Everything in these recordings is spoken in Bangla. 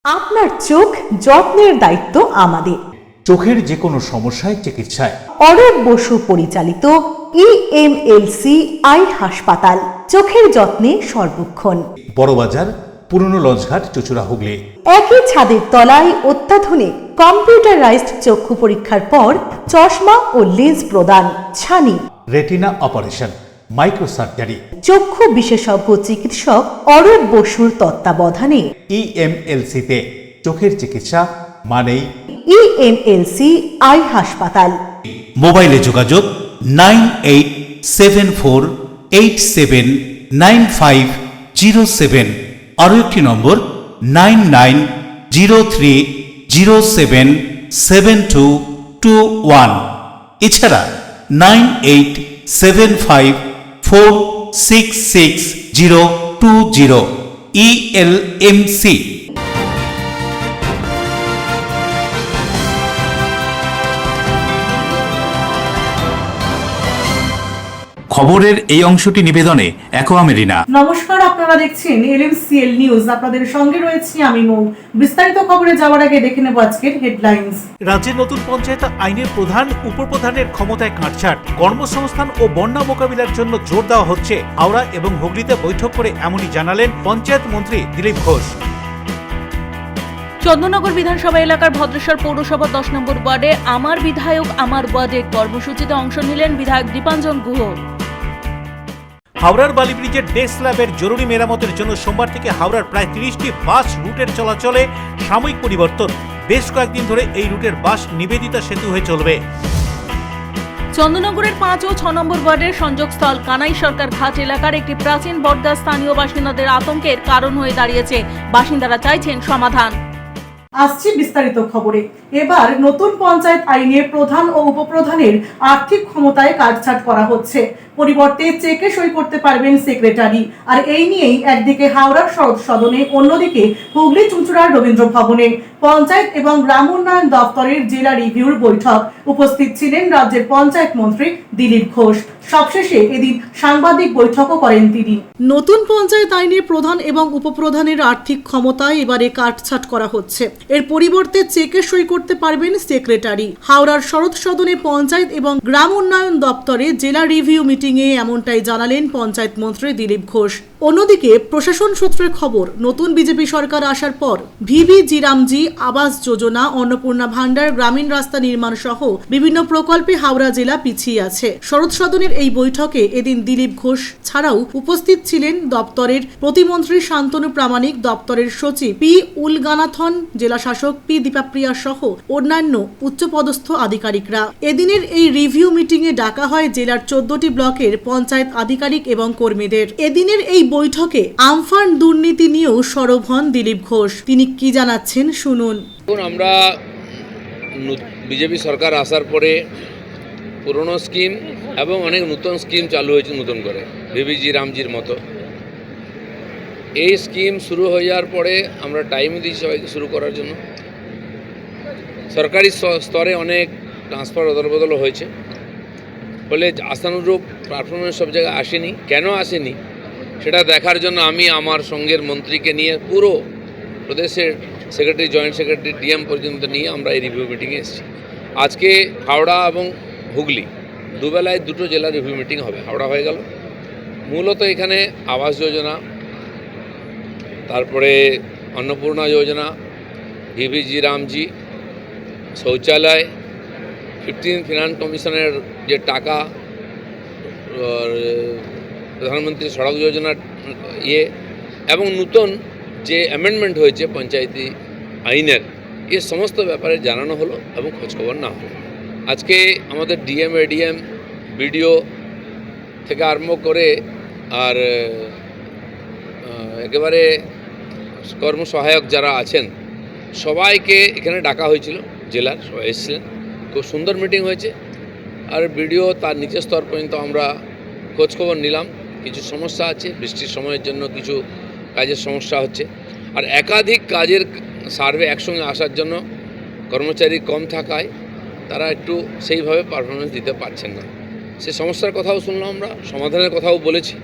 আপনার চোখ যত্নের দায়িত্ব আমাদের। চোখের যে কোনো সমস্যায় চিকিৎসায় অরূপ বসু পরিচালিত ইএমএলসি আই হাসপাতাল, চোখের যত্নে সর্বক্ষণ। বড়বাজার, পুরনো লঞ্চঘাট, চুচুড়া, হুগলি। একই ছাদের তলায় অত্যাধুনিক কম্পিউটারাইজড চক্ষু পরীক্ষার পর চশমা ও লেন্স প্রদান, ছানি, রেটিনা অপারেশন, মাইক্রোসার্জারি। চক্ষু বিশেষজ্ঞ চিকিৎসক অরূপ বসুর তত্ত্বাবধানে ইএমএলসিতে চোখের চিকিৎসা মানেই ইএমএলসি আই হাসপাতাল। মোবাইলে যোগাযোগ 9874879507, আরও একটি নম্বর 9903077221, এছাড়া 9875466020 ইএলএমসি। খবরের এই অংশটি নিবেদনে অ্যাকোয়া মেরিনা। নমস্কার, আপনারা দেখছেন এলএমসিএল নিউজ। আপনাদের সঙ্গে রয়েছি আমি মৌ। বিস্তারিত খবরে যাওয়ার আগে দেখে নেব আজকের হেডলাইন্স। রাজ্যের নতুন পঞ্চায়েত আইনের প্রধান উপপ্রধানের ক্ষমতায় কাটছাঁট, কর্মসংস্থান ও বন্যা মোকাবিলার জন্য জোর দেওয়া হচ্ছে। হাওড়া এবং হুগলিতে বৈঠক করে এমনই জানালেন পঞ্চায়েত মন্ত্রী দিলীপ ঘোষ। চন্দননগর বিধানসভা এলাকার ভদ্রেশ্বর পৌরসভা 10 নম্বর ওয়ার্ডে আমার বিধায়ক আমার ওয়ার্ডে কর্মসূচিতে অংশ নিলেন বিধায়ক দীপাঞ্জন গুহ। হাওড়ার বালি ব্রিজের ডে স্ল্যাবের জরুরি মেরামতের জন্য সোমবার থেকে হাওড়ার প্রায় 30টি বাস রুটের চলাচলে সাময়িক পরিবর্তন। বেশ কয়েকদিন ধরে এই রুটের বাস নিবেদিতা সেতু হয়ে চলবে। চন্দননগরের 5 ও 6 নম্বর ওয়ার্ডের সংযোগস্থল কানাই সরকার ঘাট এলাকার একটি প্রাচীন বটগাছ স্থানীয় বাসিন্দাদের আতঙ্কের কারণ হয়ে দাঁড়িয়েছে। বাসিন্দারা চাইছেন সমাধান। আসছি বিস্তারিত খবরে। এবার নতুন পঞ্চায়েত আইনে প্রধান ও উপপ্রধানের আর্থিক ক্ষমতায় কাটছাঁট করা হচ্ছে। পরিবর্তে চেকে সই করতে পারবেন সেক্রেটারি। আর এই নিয়েই একদিকে হাওড়ার শরৎ সদনে, অন্যদিকে হুগলি চুঁচুড়ার রবীন্দ্র ভবনে পঞ্চায়েত এবং গ্রাম উন্নয়ন দপ্তরের জেলা রিভিউর বৈঠক। উপস্থিত ছিলেন রাজ্যের পঞ্চায়েত মন্ত্রী দিলীপ ঘোষ। সবশেষে এদিন সাংবাদিক বৈঠকও করেন তিনি। নতুন পঞ্চায়েত আইনে প্রধান এবং উপপ্রধানের আর্থিক ক্ষমতায় এবারে কাটছাঁট করা হচ্ছে। এর পরিবর্তে চেকে সই করতে পারবেন সেক্রেটারি। হাওড়ার শরৎ সদনে পঞ্চায়েত এবং গ্রাম উন্নয়ন দপ্তরে জেলা রিভিউ মিটিংয়ে এমনটাই জানালেন পঞ্চায়েত মন্ত্রী দিলীপ ঘোষ। অন্যদিকে প্রশাসন সূত্রের খবর, নতুন বিজেপি সরকার আসার পর ভিবিজি রামজি আবাস যোজনা, অন্নপূর্ণা ভান্ডার, গ্রামীণ রাস্তা নির্মাণ সহ বিভিন্ন প্রকল্পে হাওড়া জেলা পিছিয়ে আছে। শরৎ সদনের এই বৈঠকে এদিন দিলীপ ঘোষ ছাড়াও উপস্থিত ছিলেন দপ্তরের প্রতিমন্ত্রী শান্তনু প্রামাণিক, দপ্তরের সচিব পি উলগানাথন, জেলা শাসক পি দীপাপ্রিয়া সহ অন্যান্য উচ্চপদস্থ আধিকারিকরা। এদিনের এই রিভিউ মিটিংয়ে ডাকা হয় জেলার 14টি ব্লকের পঞ্চায়েত আধিকারিক এবং কর্মীদের। এদিনের এই বৈঠকে আমফান দুর্নীতি নিয়েও সরব হন দিলীপ ঘোষ। তিনি কি জানাচ্ছেন শুনুন। আমরা বিজেপি সরকার আসার পরে পুরনো স্কিম এবং অনেক নতুন স্কিম চালু হয়েছে নতুন করে, ভিবিজি রামজির মতো। এই স্কিম শুরু হয়ে যাওয়ার পরে আমরা টাইম দিয়েছি সবাইকে শুরু করার জন্য। সরকারি স্তরে অনেক ট্রান্সফার অদলবদল হয়েছে, ফলে আশানুরূপ পারফরমেন্স সব জায়গায় আসেনি। কেন আসেনি সেটা দেখার জন্য আমি আমার সঙ্গের মন্ত্রীকে নিয়ে পুরো প্রদেশের সেক্রেটারি, জয়েন্ট সেক্রেটারি, ডিএম পর্যন্ত নিয়ে আমরা এই রিভিউ মিটিংয়ে এসেছি। আজকে হাওড়া এবং হুগলি দুবেলায় দুটো জেলা রিভিউ মিটিং হবে। হাওড়া হয়ে গেল। মূলত এখানে আবাস যোজনা, তারপরে অন্নপূর্ণা যোজনা, ভিবিজি রামজি, শৌচালয়, 15 ফিনান্স কমিশনের যে টাকা, প্রধানমন্ত্রী সড়ক যোজনার এবং নতুন যে অ্যামেন্ডমেন্ট হয়েছে পঞ্চায়েতি আইনের, এ সমস্ত ব্যাপারে জানানো হলো এবং খোঁজখবর না হলো। আজকে আমাদের ডিএম, এডিএম, বিডিও থেকে আরম্ভ করে আর একেবারে কর্মসহায়ক যারা আছেন সবাইকে এখানে ডাকা হয়েছিল। জেলার সবাই এসেছিলেন। খুব সুন্দর মিটিং হয়েছে। আর বিডিও তার নিচের স্তর পর্যন্ত আমরা খোঁজখবর নিলাম। কিছু সমস্যা আছে, বৃষ্টির সময়ের জন্য কিছু কাজের সমস্যা হচ্ছে। আর একাধিক কাজের সার্ভে একসঙ্গে আসার জন্য কর্মচারী কম থাকায় তারা একটু সেইভাবে পারফরমেন্স দিতে পারছেন না। সে সমস্যার কথাও শুনলাম, আমরা সমাধানের কথাও বলেছি।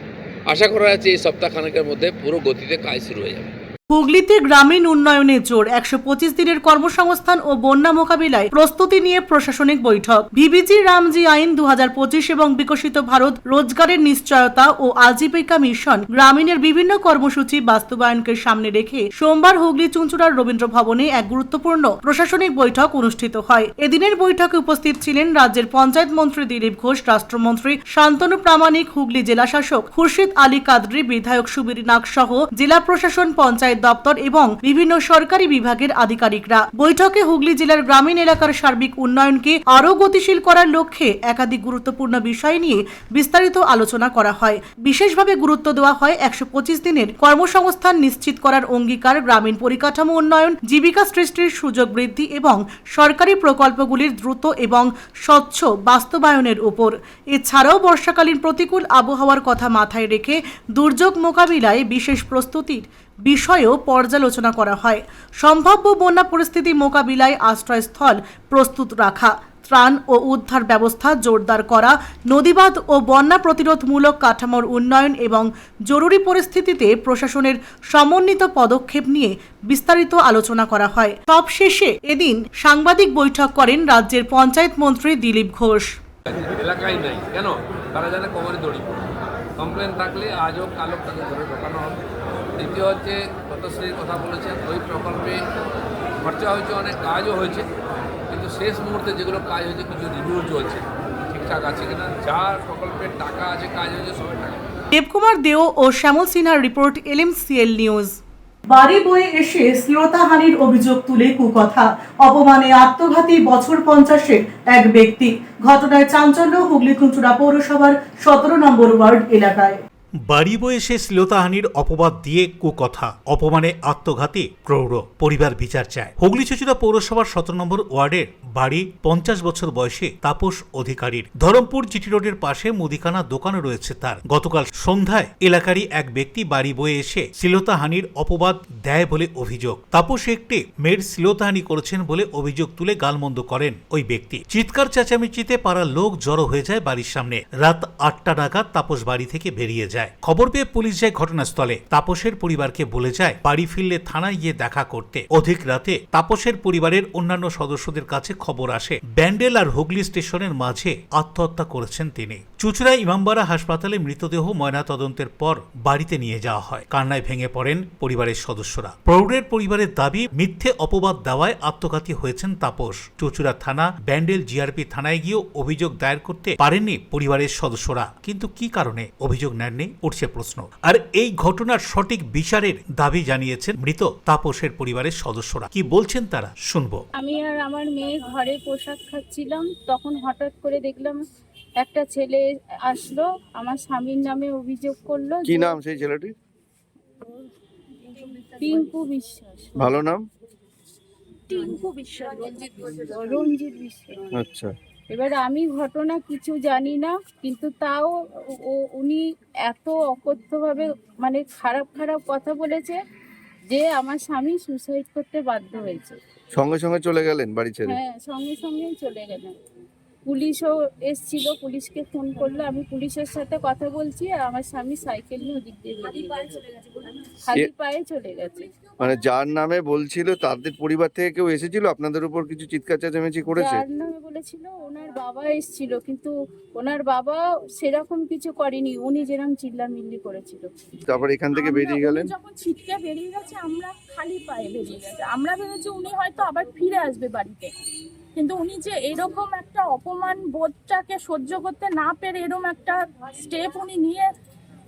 আশা করা যাচ্ছে এই সপ্তাহখানেকের মধ্যে পুরো গতিতে কাজ শুরু হয়ে যাবে। হুগলিতে গ্রামীণ উন্নয়নে জোর 125 দিনের কর্মসংস্থান ও বন্যা মোকাবিলায় প্রস্তুতি নিয়ে প্রশাসনিক বৈঠক। ভিবিজি রামজি আইন 2025 এবং বিকশিত ভারত রোজগারের নিশ্চয়তা ও আজীবিকা মিশন গ্রামীণের বিভিন্ন কর্মসূচি বাস্তবায়নকে সামনে রেখে সোমবার হুগলি চুঁচুড়ার রবীন্দ্র ভবনে এক গুরুত্বপূর্ণ প্রশাসনিক বৈঠক অনুষ্ঠিত হয়। এদিনের বৈঠকে উপস্থিত ছিলেন রাজ্যের পঞ্চায়েত মন্ত্রী দিলীপ ঘোষ, রাষ্ট্রমন্ত্রী শান্তনু প্রামাণিক, হুগলি জেলা শাসক খুরশিদ আলী কাদরি, বিধায়ক সুবীর নাগ সহ জেলা প্রশাসন, পঞ্চায়েত দপ্তর এবং বিভিন্ন সরকারি বিভাগের আধিকারিকরা। বৈঠকে হুগলি জেলার গ্রামীণ এলাকার সার্বিক উন্নয়নকে আরও গতিশীল করার লক্ষ্যে একাধিক গুরুত্বপূর্ণ বিষয় নিয়ে বিস্তারিত আলোচনা করা হয়। বিশেষভাবে গুরুত্ব দেওয়া হয় 125 দিনের কর্মসংস্থান নিশ্চিত করার অঙ্গীকার, গ্রামীণ পরিকাঠামো উন্নয়ন, জীবিকা সৃষ্টির সুযোগ বৃদ্ধি এবং সরকারি প্রকল্পগুলির দ্রুত এবং স্বচ্ছ বাস্তবায়নের উপর। এছাড়াও বর্ষাকালীন প্রতিকূল আবহাওয়ার কথা মাথায় রেখে দুর্যোগ মোকাবিলায় বিশেষ প্রস্তুতির বিষয়েও পর্যালোচনা করা হয়। সম্ভাব্য বন্যা পরিস্থিতি মোকাবিলায় আশ্রয়স্থল প্রস্তুত রাখা, ত্রাণ ও উদ্ধার ব্যবস্থা জোরদার করা, নদীবাঁধ ও বন্যা প্রতিরোধমূলক কাঠামোর উন্নয়ন এবং জরুরি পরিস্থিতিতে প্রশাসনের সমন্বিত পদক্ষেপ নিয়ে বিস্তারিত আলোচনা করা হয়। সবশেষে এদিন সাংবাদিক বৈঠক করেন রাজ্যের পঞ্চায়েত মন্ত্রী দিলীপ ঘোষ। এলাকায় নাই কেন, তারা জানে কোমরে দড়ি কমপ্লেন থাকলে আজও কালো তাকে ধরে ঢোকানো হবে। দ্বিতীয় হচ্ছে পদ্মশ্রীর কথা বলেছেন, ওই প্রকল্পে খরচা হয়েছে, অনেক কাজও হয়েছে, কিন্তু শেষ মুহূর্তে যেগুলো কাজ হয়েছে কিছু রিভিউ চলছে ঠিকঠাক আছে কিনা, যার প্রকল্পের টাকা আছে, কাজ হয়েছে, সবাই টাকা। দেবকুমার দেও ও শ্যামল সিনহার রিপোর্ট, LMCL নিউজ। বাড়ি বয়ে এসে শ্লীলতাহানির অভিযোগ তুলে কুকথা, অপমানে আত্মঘাতী বছর 50-এর এক ব্যক্তি। ঘটনায় চাঞ্চল্য হুগলি চুঁচুড়া পৌরসভার 17 নম্বর ওয়ার্ড এলাকায়। বাড়ি বয়ে এসে শ্লীলতাহানির অপবাদ দিয়ে কুকথা, অপমানে আত্মঘাতী প্রৌঢ়, পরিবার বিচার চায়। হুগলি চুঁচুড়া পৌরসভার 17 নম্বর ওয়ার্ডের বাড়ি 50 বছর বয়সে তাপস অধিকারীর। ধরমপুর জিটি রোডের পাশে মুদিখানা দোকানে রয়েছে তার। গতকাল সন্ধ্যায় এলাকারই এক ব্যক্তি বাড়ি বয়ে এসে শ্লীলতাহানির অপবাদ দেয় বলে অভিযোগ। তাপস একটি মেয়ের শ্লীলতাহানি করেছেন বলে অভিযোগ তুলে গালমন্দ করেন ওই ব্যক্তি। চিৎকার চেঁচামেচিতে পাড়ার লোক জড়ো হয়ে যায় বাড়ির সামনে। রাত 8টা নাগাদ তাপস বাড়ি থেকে বেরিয়ে যায়। খবর পেয়ে পুলিশ যায় ঘটনাস্থলে। তাপসের পরিবারকে বলে যায় বাড়ি ফিরলে থানায় গিয়ে দেখা করতে। অধিক রাতে তাপসের পরিবারের অন্যান্য সদস্যদের কাছে খবর আসে ব্যান্ডেল আর হুগলি স্টেশনের মাঝে আত্মহত্যা করেছেন তিনি। চুঁচুড়া ইমামবাড়া হাসপাতালে মৃতদেহ ময়নাতদন্তের পর বাড়িতে নিয়ে যাওয়া হয়। কান্নায় ভেঙে পড়েন পরিবারের সদস্যরা। প্রৌঢ়ের পরিবারের দাবি মিথ্যে অপবাদ দেওয়ায় আত্মঘাতী হয়েছেন তাপস। চুঁচুড়া থানা, ব্যান্ডেল জিআরপি থানায় গিয়েও অভিযোগ দায়ের করতে পারেননি পরিবারের সদস্যরা। কিন্তু কি কারণে অভিযোগ নেননি উঠছে প্রশ্ন। আর এই ঘটনার সঠিক বিচারের দাবি জানিয়েছেন মৃত তাপসের পরিবারের সদস্যরা। কি বলছেন তারা শুনবো। আমি আর আমার মেয়ে ঘরে পোশাক খাচ্ছিলাম, তখন হঠাৎ করে দেখলাম একটা ছেলে আসলো, আমার স্বামীর নামে অভিযোগ করলো। কি নাম সেই ছেলেটির? টিঙ্কু বিশ্বাস। ভালো নাম? টিঙ্কু বিশ্বাস, রঞ্জিত বিশ্বাস। আচ্ছা। এবার আমি ঘটনা কিছু জানি না, কিন্তু তাও উনি এত অকথ্যভাবে মানে খারাপ খারাপ কথা বলেছে যে আমার স্বামী সুসাইড করতে বাধ্য হয়েছে। সঙ্গে সঙ্গে চলে গেলেন বাড়ি ছেড়ে? হ্যাঁ, সঙ্গে সঙ্গেই চলে গেলেন। পুলিশও এসেছিল, পুলিশকে ফোন করলো, আমি পুলিশের সাথে কথা বলছি, আর আমার স্বামী সাইকেল নিয়ে ওদিক দিয়ে খালি পায়ে চলে গেছে। মানে যার নামে বলছিল তাদের পরিবার থেকে কেউ এসেছিল আপনাদের উপর কিছু চিৎকার চেঁচামেচি করেছে? যার নামে বলেছিল ওনার বাবা এসেছিল, কিন্তু ওনার বাবা সেরকম কিছু করেনি, উনি যেরকম চিল্লামিল্লি করেছিল। তারপর এখান থেকে বেরিয়ে গেলেন? যখন ছিটকে বেরিয়ে গেছে, আমরা খালি পায়ে বেরিয়ে গেছে। আমরা ভেবেছি উনি হয়তো আবার ফিরে আসবে বাড়িতে, কিন্তু উনি যে এরকম একটা অপমান বোধটাকে সহ্য করতে না পেরে এরকম একটা স্টেপ উনি নিয়ে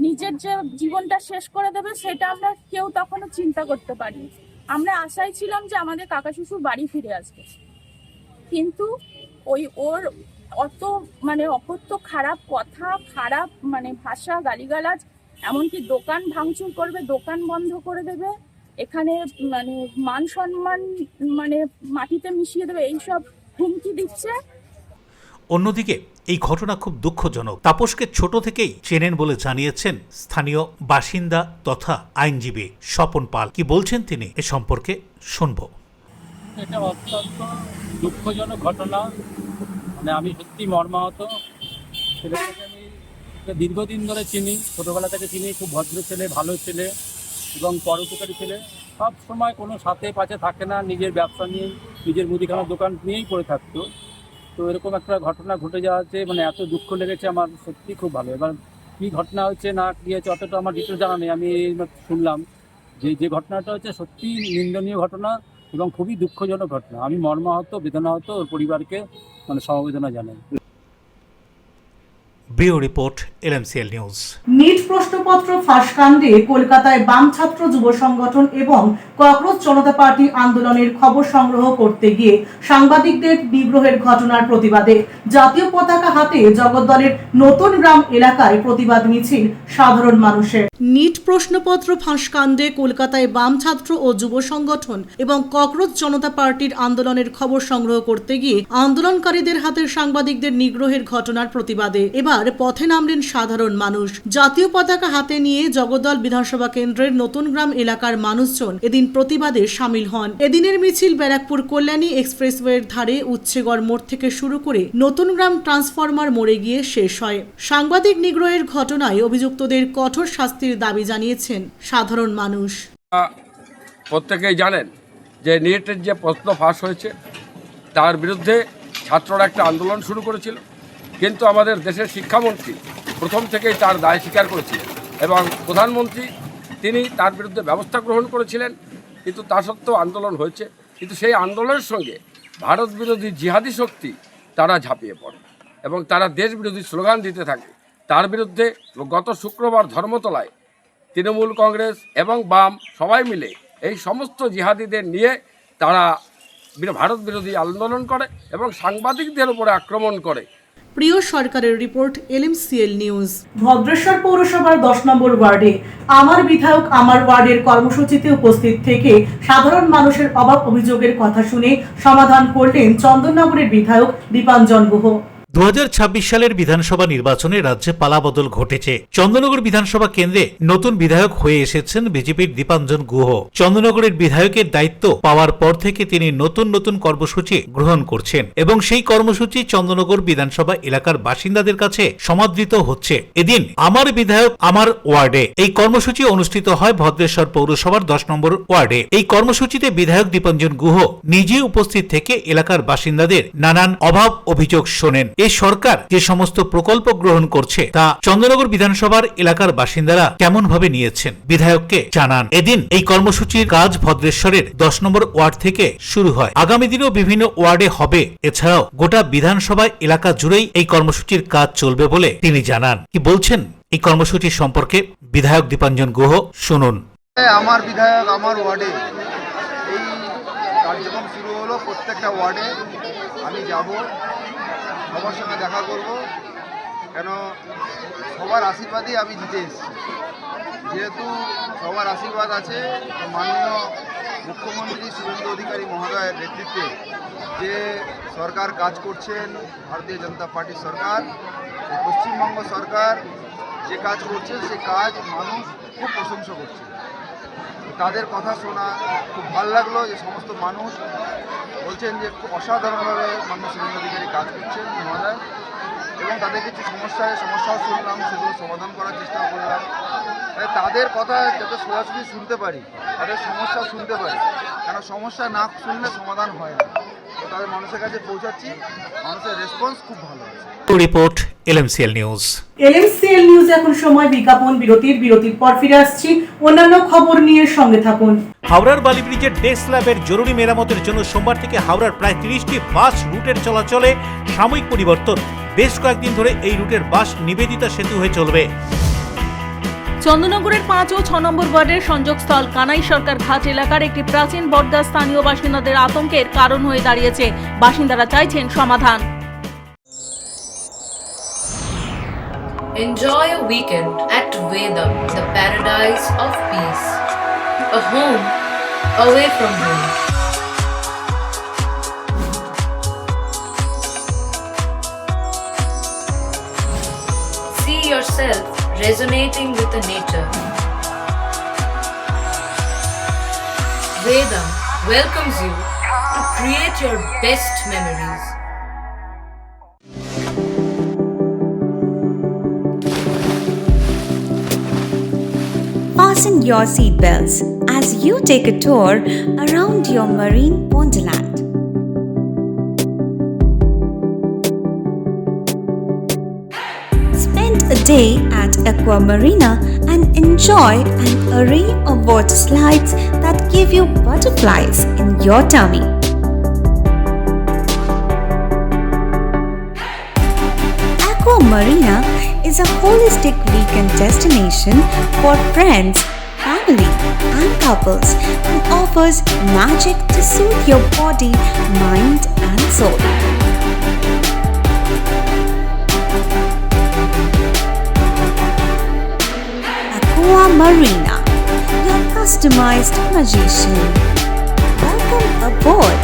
নিজের যে জীবনটা শেষ করে দেবে, সেটা আমরা কেউ তখনও চিন্তা করতে পারিনি। আমরা আশায় ছিলাম যে আমাদের কাকা শ্বশুর বাড়ি ফিরে আসবে, কিন্তু ওর অত মানে অকথ্য খারাপ কথা, খারাপ মানে ভাষা, গালিগালাজ, এমনকি দোকান ভাঙচুর করবে, দোকান বন্ধ করে দেবে, এখানে মানে মান সম্মান মানে মাটিতে মিশিয়ে দেবে, এইসব হুমকি দিচ্ছে। অন্যদিকে এই ঘটনা খুব দুঃখজনক। তাপসকে ছোট থেকেই চেনেন বলে জানিয়েছেন স্থানীয় বাসিন্দা তথা আইনজীবী স্বপন পাল। কি বলছেন তিনি এ সম্পর্কে শুনবো। এটা অত্যন্ত দুঃখজনক ঘটনা, মানে আমি সত্যি মর্মাহত। ছেলেটাকে আমি দীর্ঘদিন ধরে চিনি, ছোটবেলা থেকে চিনি, খুব ভদ্র ছেলে, ভালো ছেলে এবং পরোপকারী ছেলে। সব সময় কোনো সাথে পাশে থাকে না, নিজের ব্যবসা নিয়ে, নিজের মুদিখানার দোকান নিয়েই পড়ে থাকতো। তো এরকম একটা ঘটনা ঘটে যাওয়াতে মানে এত দুঃখ লেগেছে আমার, সত্যি খুব ভালো। এবার কী ঘটনা হচ্ছে না কী হচ্ছে অতটা আমার ডিটেলস জানা নেই, আমি শুনলাম যে ঘটনাটা হচ্ছে সত্যি নিন্দনীয় ঘটনা এবং খুবই দুঃখজনক ঘটনা। আমি মর্মাহত, বেদনাহত, ওর পরিবারকে মানে সমবেদনা জানাই। Bureau report, LMCL news. NEET প্রশ্নপত্র ফাঁস কাণ্ডে কলকাতায় বাম ছাত্র যুব সংগঠন এবং ককরোচ জনতা পার্টি আন্দোলনের খবর সংগ্রহ করতে গিয়ে সাংবাদিকদের বিগ্রহের ঘটনার প্রতিবাদে জাতীয় পতাকা হাতে জগদ্দলের নতুন গ্রাম এলাকায় প্রতিবাদ মিছিল সাধারণ মানুষের। নিট প্রশ্নপত্র ফাঁস কাণ্ডে কলকাতায় বাম ছাত্র ও যুব সংগঠন এবং ককরোচ জনতা পার্টির আন্দোলনের খবর সংগ্রহ করতে গিয়ে আন্দোলনকারীদের হাতে সাংবাদিকদের নিগ্রহের ঘটনার প্রতিবাদে এবার পথে নামলেন সাধারণ মানুষ। জাতীয় পতাকা হাতে নিয়ে জগদ্দল বিধানসভা কেন্দ্রের নতুন গ্রাম এলাকার মানুষজন এদিন প্রতিবাদে সামিল হন। এদিনের মিছিল ব্যারাকপুর কল্যাণী এক্সপ্রেসওয়ের ধারে উচ্ছেগড় মোড় থেকে শুরু করে নতুন গ্রাম ট্রান্সফরমার মোড়ে গিয়ে শেষ হয়। সাংবাদিক নিগ্রহের ঘটনায় অভিযুক্তদের কঠোর শাস্তির দাবি জানিয়েছেন সাধারণ মানুষ। প্রত্যেকেই জানেন যে নিটের যে প্রশ্ন ফাঁস হয়েছে তার বিরুদ্ধে ছাত্ররা একটা আন্দোলন শুরু করেছিল, কিন্তু আমাদের দেশের শিক্ষামন্ত্রী প্রথম থেকেই তার দায় স্বীকার করেছিলেন এবং প্রধানমন্ত্রী তিনি তার বিরুদ্ধে ব্যবস্থা গ্রহণ করেছিলেন, কিন্তু তা সত্ত্বেও আন্দোলন হয়েছে। কিন্তু সেই আন্দোলনের সঙ্গে ভারত বিরোধী জিহাদি শক্তি তারা ঝাঁপিয়ে পড়ে এবং তারা দেশ বিরোধী স্লোগান দিতে থাকে। তার বিরুদ্ধে গত শুক্রবার ধর্মতলায় তৃণমূল, কংগ্রেস এবং বাম সবাই মিলে এই সমস্ত জিহাদিদের নিয়ে তারা ভারত বিরোধী আন্দোলন করে এবং সাংবাদিকদের উপরে আক্রমণ করে। প্রিয় সরকারের রিপোর্ট, LMCL নিউজ। ভদ্রেশ্বর পৌরসভার 10 নম্বর ওয়ার্ডে আমার বিধায়ক আমার ওয়ার্ডের কর্মসূচিতে উপস্থিত থেকে সাধারণ মানুষের অভাব অভিযোগের কথা শুনে সমাধান করলেন চন্দননগরের বিধায়ক দীপাঞ্জন গুহ। 2026 সালের বিধানসভা নির্বাচনে রাজ্যে পালাবদল ঘটেছে। চন্দননগর বিধানসভা কেন্দ্রে নতুন বিধায়ক হয়ে এসেছেন বিজেপির দীপাঞ্জন গুহ। চন্দননগরের বিধায়কের দায়িত্ব পাওয়ার পর থেকে তিনি নতুন নতুন কর্মসূচি গ্রহণ করছেন এবং সেই কর্মসূচি চন্দননগর বিধানসভা এলাকার বাসিন্দাদের কাছে সমাদৃত হচ্ছে। এদিন আমার বিধায়ক আমার ওয়ার্ডে এই কর্মসূচি অনুষ্ঠিত হয় ভদ্রেশ্বর পৌরসভার 10 নম্বর ওয়ার্ডে। এই কর্মসূচিতে বিধায়ক দীপাঞ্জন গুহ নিজে উপস্থিত থেকে এলাকার বাসিন্দাদের নানান অভাব অভিযোগ শোনেন। এই সরকার যে সমস্ত প্রকল্প গ্রহণ করছে তা চন্দননগর বিধানসভার এলাকার বাসিন্দারা কেমন ভাবে নিয়েছেন বিধায়ককে জানান। এদিন এই কর্মসূচির কাজ ভদ্রেশ্বরের 10 নম্বর ওয়ার্ড থেকে শুরু হয়। আগামী দিনেও বিভিন্ন ওয়ার্ডে হবে। এছাড়াও গোটা বিধানসভা এলাকা জুড়েই এই কর্মসূচির কাজ চলবে বলে তিনি জানান। কি বলছেন এই কর্মসূচি সম্পর্কে বিধায়ক দীপাঞ্জন গুহ, শুনুন। আমার বিধায়ক আমার ওয়ার্ডে এই কার্যক্রম শুরু হলো। প্রত্যেকটা ওয়ার্ডে আমি যাব, সবার সঙ্গে দেখা করব, কেন সবার আশীর্বাদই আমি জিতে এসেছি। যেহেতু সবার আশীর্বাদ আছে, মাননীয় মুখ্যমন্ত্রী শুভেন্দু অধিকারী মহোদয়ের নেতৃত্বে যে সরকার কাজ করছেন, ভারতীয় জনতা পার্টির সরকার, পশ্চিমবঙ্গ সরকার যে কাজ করছে সেই কাজ মানুষ খুব প্রশংসা করছে। তাদের কথা শোনা খুব ভালো লাগলো যে সমস্ত মানুষ বলছেন যে খুব অসাধারণভাবে মাননীয় শুভেন্দু অধিকারী কাজ করছেন মহোদয়, এবং তাদের কিছু সমস্যাও শুনলাম, সেগুলো সমাধান করার চেষ্টা করলাম। তাদের কথা যাতে সরাসরি শুনতে পারি, তাদের সমস্যা শুনতে পারি, কেন সমস্যা না শুনলে সমাধান হয় না। তো তাদের মানুষের কাছে পৌঁছাচ্ছি, মানুষের রেসপন্স খুব ভালো আছে। Report, LMCL news. LMCL news এখন সময় বিজ্ঞাপন বিরতির পর ফিরে আসছি অন্যান্য খবর নিয়ে, সঙ্গে থাকুন। হাওড়ার বালি ব্রিজের ডে স্ল্যাবের জরুরি মেরামতের জন্য সোমবার থেকে হাওড়ার প্রায় 30টি বাস রুটের চলাচলে সাময়িক পরিবর্তন। বেশ কয়েকদিন ধরে এই রুটের বাস নিবেদিতা সেতু হয়ে চলবে। চন্দননগরের 5 ও 6 নম্বর ওয়ার্ডের সংযোগস্থল কানাই সরকার ঘাট এলাকার একটি প্রাচীন বটগাছ স্থানীয় বাসিন্দাদের আতঙ্কের কারণ হয়ে দাঁড়িয়েছে। বাসিন্দারা চাইছেন সমাধান। Enjoy a weekend at Vedam, the paradise of peace. A home away from home. See yourself resonating with the nature. Vedam welcomes you to create your best memories. Fasten your seatbelts as you take a tour around your marine wonderland. Spend a day at Aqua Marina and enjoy an array of water slides that give you butterflies in your tummy. Aqua Marina is a holistic weekend destination for friends, family, and couples and offers magic to soothe your body, mind, and soul. Aqua Marina, your customized magician. Welcome aboard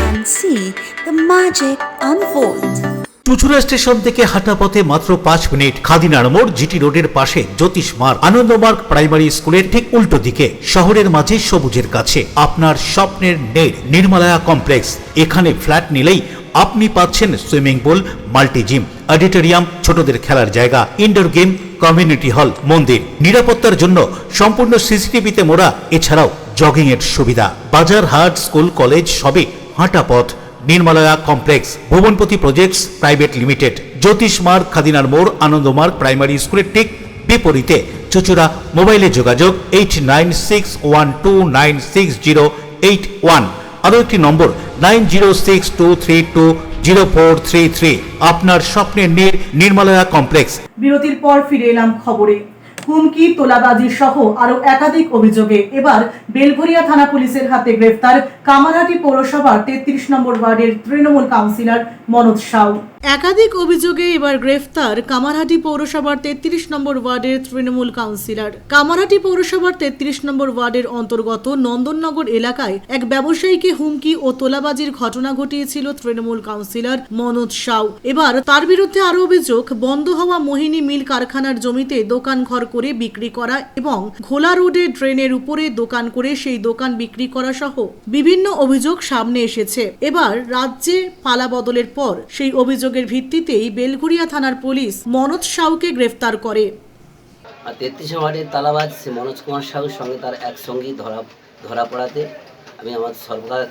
and see the magic unfold. Chuchura station থেকে হাঁটা পথে মাত্র 5 মিনিট খাদিনার মোড় জিটি রোডের পাশে জ্যোতিষ মার্গ আনন্দমার্গ প্রাইমারি স্কুলের ঠিক উল্টো দিকে শহরের মাঝে সবুজের কাছে আপনার স্বপ্নের নেট নির্মলায়া কমপ্লেক্স। এখানে ফ্ল্যাট নিলেই আপনি পাচ্ছেন swimming pool, multi gym, auditorium, ছোটদের খেলার জায়গা, ইনডোর গেম, কমিউনিটি হল, মন্দির, নিরাপত্তার জন্য সম্পূর্ণ সিসিটিভিতে মোড়া, এছাড়াও জগিং এর সুবিধা। বাজার, হাট, স্কুল, কলেজ সবই হাঁটা পথ। নির্মলায়া কমপ্লেক্স, ভুবনপতি প্রজেক্টস প্রাইভেট লিমিটেড, জ্যোতিষ মার্গ, খাদিনার মোড়, আনন্দমার্গ প্রাইমারি স্কুলের ঠিক বিপরীতে, চুচুড়া। মোবাইলে যোগাযোগ 8961296081, আরও একটি নম্বর 9062320433। আপনার স্বপ্নের নির্মলায়া কমপ্লেক্স। বিরতির পর ফিরে এলাম খবরে। হুমকি, তোলাবাজি সহ আরো একাধিক অভিযোগে এবার বেলঘরিয়া থানা পুলিশের হাতে গ্রেফতার কামারহাটি পৌরসভার 33 নম্বর ওয়ার্ডের তৃণমূল কাউন্সিলর মনোজ সাউ। একাধিক অভিযোগে এবার গ্রেফতার কামারহাটি পৌরসভার 33 নম্বর ওয়ার্ডের তৃণমূল কাউন্সিলর। কামারহাটি পৌরসভার 33 নম্বর ওয়ার্ডের অন্তর্গত নন্দননগর এলাকায় এক ব্যবসায়ীকে হুমকি ও তোলাবাজির ঘটনা ঘটিয়েছিল তৃণমূল কাউন্সিলর মনোজ সাউ। এবার তার বিরুদ্ধে আরো অভিযোগ, বন্ধ হওয়া মোহিনী মিল কারখানার জমিতে দোকান ঘর করে বিক্রি করা এবং ঘোলা রোডে ড্রেনের উপরে দোকান করে সেই দোকান বিক্রি করা সহ বিভিন্ন অভিযোগ সামনে এসেছে। এবার রাজ্যে পালা বদলের পর সেই অভিযোগের ভিত্তিতেই বেলঘরিয়া থানার পুলিশ মনোজ সাউকে গ্রেফতার করে। 33 ওয়ার্ডের তালাবাজ মনোজ কুমার সাউর সঙ্গে তার এক সঙ্গী ধরা পড়াতে আমি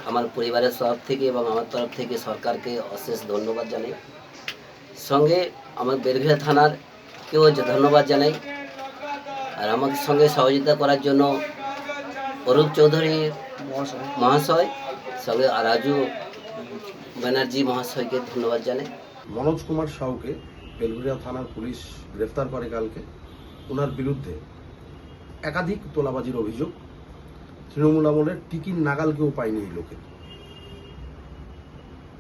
আমার পরিবারের তরফ থেকে এবং আমার তরফ থেকে সরকারকে অশেষ ধন্যবাদ জানাই। সঙ্গে আমার বেলঘরিয়া থানারকেও ধন্যবাদ জানাই। আর আমাকে সঙ্গে সহযোগিতা করার জন্য অরূপ চৌধুরী মহাশয়, সঙ্গে রাজু ব্যানার্জি মহাশয়কে ধন্যবাদ জানাই। মনোজ কুমার সাউকে বেলঘরিয়া থানার পুলিশ গ্রেফতার করে কালকে। ওনার বিরুদ্ধে একাধিক তোলাবাজির অভিযোগ, তৃণমূল আমলের টিকির নাগালকেও পায়নি এই লোকের।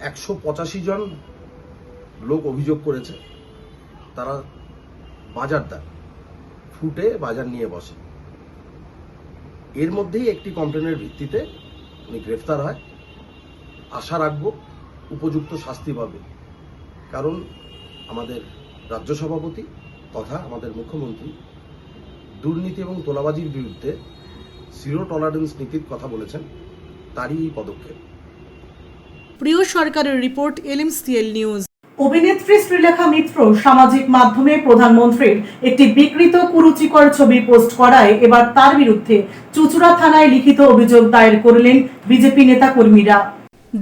185 জন লোক অভিযোগ করেছে তারা বাজারদার ফুটে বাজার নিয়ে বসে। এর মধ্যেই একটি কমপ্লেনের ভিত্তিতে উনি গ্রেফতার হয়। আশা রাখবো উপযুক্ত শাস্তি পাবে, কারণ আমাদের রাজ্য সভাপতি তথা আমাদের মুখ্যমন্ত্রী দুর্নীতি এবং তোলাবাজির বিরুদ্ধে জিরো টলারেন্স নীতির কথা বলেছেন, তারই এই পদক্ষেপ। প্রিয় সরকারের রিপোর্ট, এলএমসিএল নিউজ। অভিনেত্রী শ্রীলেখা মিত্র সামাজিক মাধ্যমে প্রধানমন্ত্রীর একটি বিকৃত কুরুচিকর ছবি পোস্ট করায় এবার তার বিরুদ্ধে চুচুড়া থানায় লিখিত অভিযোগ দায়ের করলেন বিজেপি নেতা কর্মীরা।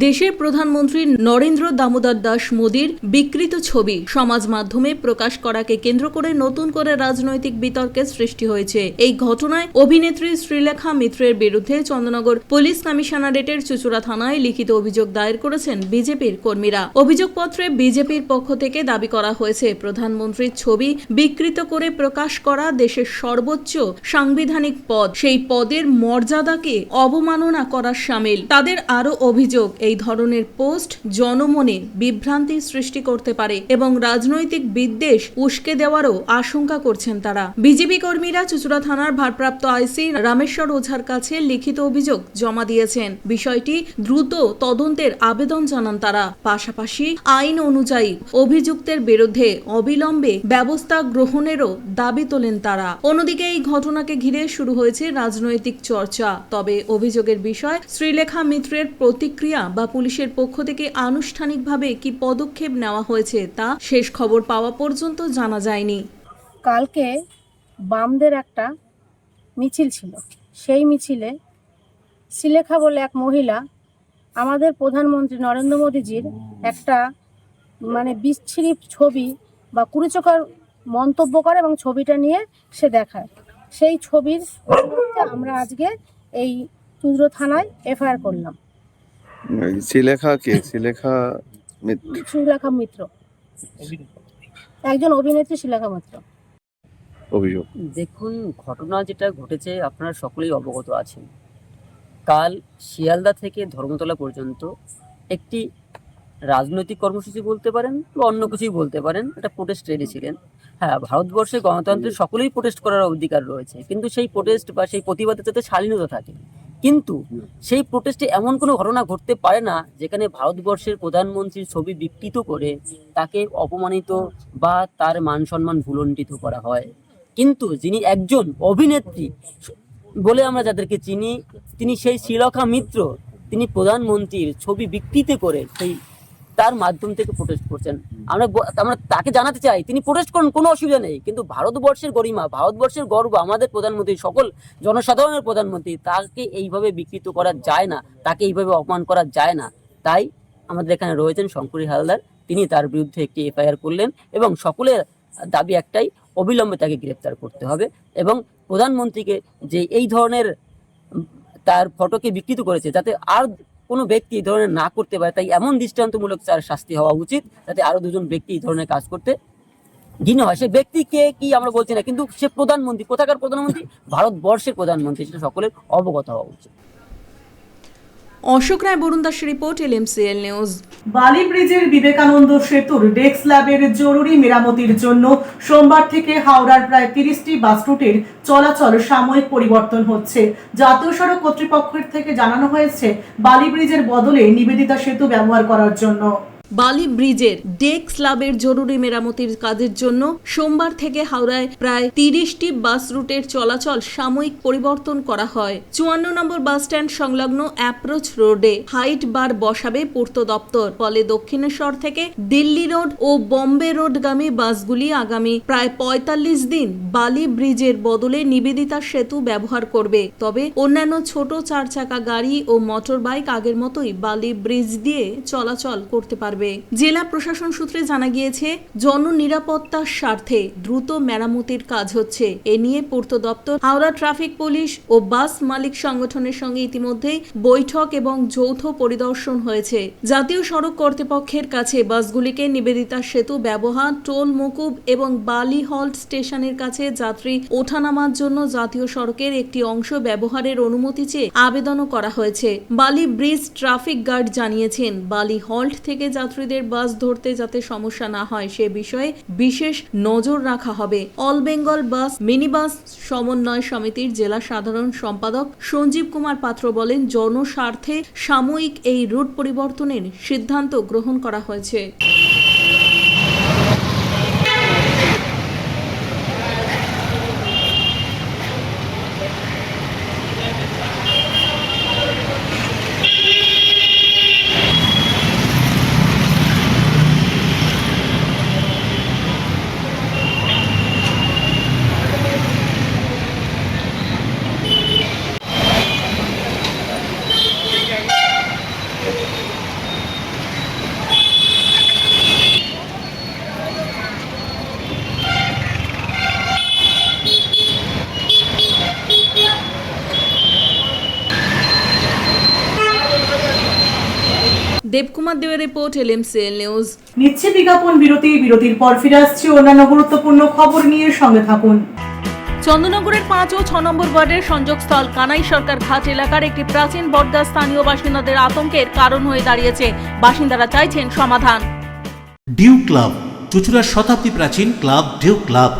দেশের প্রধানমন্ত্রী নরেন্দ্র দামোদর দাস মোদীর বিকৃত ছবি সমাজ মাধ্যমে প্রকাশ করাকে কেন্দ্র করে নতুন করে রাজনৈতিক বিতর্কের সৃষ্টি হয়েছে। এই ঘটনায় অভিনেত্রী শ্রীলেখা মিত্রের বিরুদ্ধে চন্দ্রনগর পুলিশ কমিশনারেটের চুচুড়া থানায় লিখিত অভিযোগ দায়ের করেছেন বিজেপির কর্মীরা। অভিযোগপত্রে বিজেপির পক্ষ থেকে দাবি করা হয়েছে, প্রধানমন্ত্রীর ছবি বিকৃত করে প্রকাশ করা দেশের সর্বোচ্চ সাংবিধানিক পদ, সেই পদের মর্যাদাকে অবমাননা করা শামিল। তাদের আরও অভিযোগ, এই ধরনের পোস্ট জনমনে বিভ্রান্তি সৃষ্টি করতে পারে এবং রাজনৈতিক বিদ্বেষ উস্কে দেওয়ারও আশঙ্কা করছেন তারা। বিজেপি কর্মীরা চুচুড়া থানার ভারপ্রাপ্ত আইসি রামেশ্বর ওঝার কাছে লিখিত অভিযোগ জমা দিয়েছেন। বিষয়টি দ্রুত তদন্তের আবেদন জানান তারা। পাশাপাশি আইন অনুযায়ী অভিযুক্তের বিরুদ্ধে অবিলম্বে ব্যবস্থা গ্রহণেরও দাবি তোলেন তারা। অন্যদিকে এই ঘটনাকে ঘিরে শুরু হয়েছে রাজনৈতিক চর্চা। তবে অভিযোগের বিষয় শ্রীলেখা মিত্রের প্রতিক্রিয়া বা পুলিশের পক্ষ থেকে আনুষ্ঠানিকভাবে কি পদক্ষেপ নেওয়া হয়েছে তা শেষ খবর পাওয়া পর্যন্ত জানা যায়নি। কালকে বামদের একটা মিছিল ছিল। সেই মিছিলে শ্রীলেখা বলে এক মহিলা আমাদের প্রধানমন্ত্রী নরেন্দ্র মোদীজির একটা মানে বিচ্ছিরি ছবি বা কুরুচকর মন্তব্য করে এবং ছবিটা নিয়ে সে দেখায়। সেই ছবির আমরা আজকে এই চুঁচুড়া থানায় এফআইআর করলাম। শ্রীলেখা কে? শ্রীলেখা মিত্র, একজন অভিনেত্রী শ্রীলেখা মিত্র। অভিযোগ দেখুন, ঘটনা যেটা ঘটেছে আপনারা সকলেই অবগত আছেন। কাল শিয়ালদা থেকে ধর্মতলা পর্যন্ত একটি রাজনৈতিক কর্মসূচি বলতে পারেন বা অন্য কিছুই বলতে পারেন, একটা প্রোটেস্ট রেলি ছিলেন। হ্যাঁ, ভারতবর্ষে গণতন্ত্রের সকলেই প্রোটেস্ট করার অধিকার রয়েছে, কিন্তু সেই প্রোটেস্ট বা সেই প্রতিবাদে যাতে শালীনতা থাকে। কিন্তু সেই প্রোটেস্টে এমন কোনো ঘটনা ঘটতে পারে না যেখানে ভারতবর্ষের প্রধানমন্ত্রীর ছবি বিকৃত করে তাকে অপমানিত বা তার মান সম্মান ভুলণ্ঠিত করা হয়। কিন্তু যিনি একজন অভিনেত্রী বলে আমরা যাদেরকে চিনি, তিনি সেই শ্রীলেখা মিত্র, তিনি প্রধানমন্ত্রীর ছবি বিকৃত করে সেই তার মাধ্যম থেকে প্রোটেস্ট করছেন। আমরা তাকে জানাতে চাই তিনি প্রোটেস্ট করুন, কোনো অসুবিধা নেই, কিন্তু ভারতবর্ষের গরিমা, ভারতবর্ষের গর্ব, আমাদের প্রধানমন্ত্রী, সকল জনসাধারণের প্রধানমন্ত্রী, তাকে এইভাবে বিকৃত করা যায় না, তাকে এইভাবে অপমান করা যায় না। তাই আমাদের এখানে রয়েছেন শঙ্করী হালদার, তিনি তার বিরুদ্ধে একটি এফআইআর করলেন এবং সকলের দাবি একটাই, অবিলম্বে তাকে গ্রেপ্তার করতে হবে এবং প্রধানমন্ত্রীকে যে এই ধরনের তার ফটোকে বিকৃত করেছে যাতে আর কোনো ব্যক্তি এই ধরনের না করতে পারে, তাই এমন দৃষ্টান্তমূলক তার শাস্তি হওয়া উচিত যাতে আরো দুজন ব্যক্তি এই ধরনের কাজ করতে ঘৃণা হয়। সে ব্যক্তিকে কি আমরা বলছি না, কিন্তু সে প্রধানমন্ত্রী, কোথাকার প্রধানমন্ত্রী? ভারতবর্ষের প্রধানমন্ত্রী, সেটা সকলের অবগত হওয়া উচিত। অশোক রায় বরুণ দাসের রিপোর্ট, LMCL নিউজ। বালি ব্রিজের বিবেকানন্দ সেতুর ডেস্ক ল্যাবের জরুরি মেরামতির জন্য সোমবার থেকে হাওড়ার প্রায় 30টি বাস রুটের চলাচল সাময়িক পরিবর্তন হচ্ছে। জাতীয় সড়ক কর্তৃপক্ষের থেকে জানানো হয়েছে বালি ব্রিজের বদলে নিবেদিতা সেতু ব্যবহার করার জন্য। বালি ব্রিজের ডেক স্ল্যাবের জরুরি মেরামতির কাজের জন্য সোমবার থেকে হাওড়ায় প্রায় 30টি বাস রুটের চলাচল সাময়িক পরিবর্তন করা হয়। 54 নম্বর বাস স্ট্যান্ড সংলগ্ন অ্যাপ্রোচ রোডে হাইট বার বসাবে পূর্ত দপ্তর। ফলে দক্ষিণেশ্বর থেকে দিল্লি রোড ও বম্বে রোডগামী বাসগুলি আগামী প্রায় 45 দিন বালি ব্রিজের বদলে নিবেদিতা সেতু ব্যবহার করবে। তবে অন্যান্য ছোট 4 চাকা গাড়ি ও মোটর বাইক আগের মতোই বালি ব্রিজ দিয়ে চলাচল করতে পারবে। জেলা প্রশাসন সূত্রে জানা গিয়েছে, জননিরাপত্তার স্বার্থে দ্রুত মেরামতির কাজ হচ্ছে। এ নিয়ে পূর্ত দপ্তর, হাওড়া ট্রাফিক পুলিশ ও বাস মালিক সংগঠনের সঙ্গে ইতিমধ্যেই বৈঠক এবং যৌথ পরিদর্শন হয়েছে। জাতীয় সড়ক কর্তৃপক্ষের কাছে বাসগুলিকে নিবেদিতা সেতু ব্যবহার, টোল মকুব এবং বালি হল্ট স্টেশনের কাছে যাত্রী ওঠানামার জন্য জাতীয় সড়কের একটি অংশ ব্যবহারের অনুমতি চেয়ে আবেদনও করা হয়েছে। বালি ব্রিজ ট্রাফিক গার্ড জানিয়েছেন, বালি হল্ট থেকে যাত্রীদের বাস ধরতে যাতে সমস্যা না হয় সে বিষয়ে বিশেষ নজর রাখা হবে। অল বেঙ্গল বাস মিনি বাস সমন্বয় সমিতির জেলা সাধারণ সম্পাদক সঞ্জীব কুমার পাত্র বলেন, জনস্বার্থে সাময়িক এই রুট পরিবর্তনের সিদ্ধান্ত গ্রহণ করা হয়েছে। দেবকুমার দেবের রিপোর্ট, LMCL নিউজ। নিচ্ছে বিজ্ঞাপন বিরতি, বিরতির পর ফিরে আসছে অন্যান্য গুরুত্বপূর্ণ খবর নিয়ে, সঙ্গে থাকুন। চন্দননগরের 5 ও 6 নম্বর ওয়ার্ডের সংযোগস্থল কানাই সরকার ঘাট এলাকার একটি প্রাচীন বটগাছ স্থানীয় বাসিন্দাদের আতঙ্কের কারণ হয়ে দাঁড়িয়েছে। বাসিন্দারা চাইছেন সমাধান। ডিউ ক্লাব, চুঁচুড়ার শতাব্দী প্রাচীন ক্লাব ডিউ ক্লাব।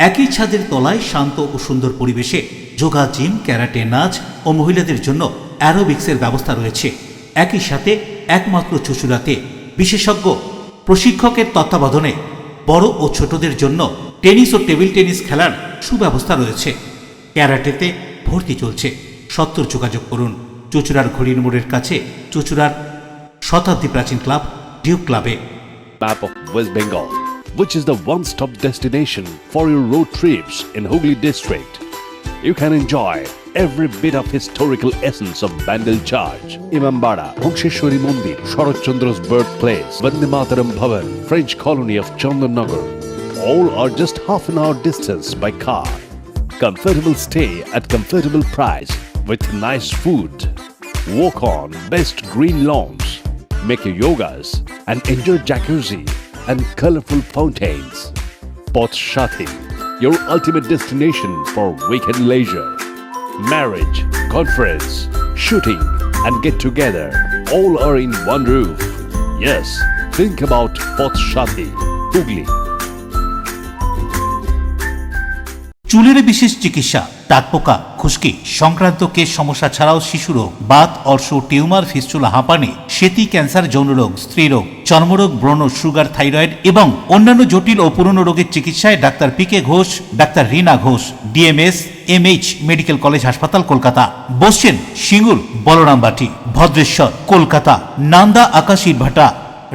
একই ছাদের তলায় শান্ত ও সুন্দর পরিবেশে যোগা, জিম, ক্যারাটে, নাচ ও মহিলাদের জন্য অ্যারোবিক্সের ব্যবস্থা রয়েছে। একই সাথে একমাত্র চুঁচুড়াতে বিশেষজ্ঞ প্রশিক্ষকের তত্ত্বাবধানে বড় ও ছোটদের জন্য টেনিস ও টেবিল টেনিস খেলার সুব্যবস্থা রয়েছে। ক্যারাটেতে ভর্তি চলছে। সত্তর যোগাযোগ করুন চুঁচুড়ার ঘড়ির মোড়ের কাছে চুঁচুড়ার শতাব্দী প্রাচীন ক্লাব ডিউ ক্লাবে। Map of West Bengal, which is the one-stop destination for your road trips in Hooghly district. you can enjoy every bit of historical essence of Bandel Church, Imambara, Bhongsheshwari Mandir, Sharat Chandra's birthplace, Vande Mataram Bhavan, French colony of Chandannagar. All are just half an hour distance by car. Comfortable stay at comfortable price with nice food. Walk on best green lawns, make your yogas and enjoy jacuzzi and colorful fountains. Poth Shati, your ultimate destination for weekend leisure. Marriage, conference, shooting and get together all are in one roof. Yes, think about Poth Shati, Hooghly. চুলের বিশেষ চিকিৎসা, দাঁতপোকা, খুশকি সংক্রান্ত কেশ সমস্যা ছাড়াও শিশুরোগ, বাত, অর্শ, টিউমার, ফিস্টুলা, হাঁপানি, সেতি, ক্যান্সার, যৌনরোগ, স্ত্রীরোগ, চর্মরোগ, ব্রণ, সুগার, থাইরয়েড এবং অন্যান্য জটিল ও পুরনো রোগের চিকিৎসায় doctor P K. Ghosh, doctor Rina Ghosh, DMS, MH medical college হাসপাতাল, কলকাতা। বসছেন সিঙ্গুর, বলরামবাটি, ভদ্রেশ্বর, কলকাতা, নান্দা, আকাশ ইটভাটা,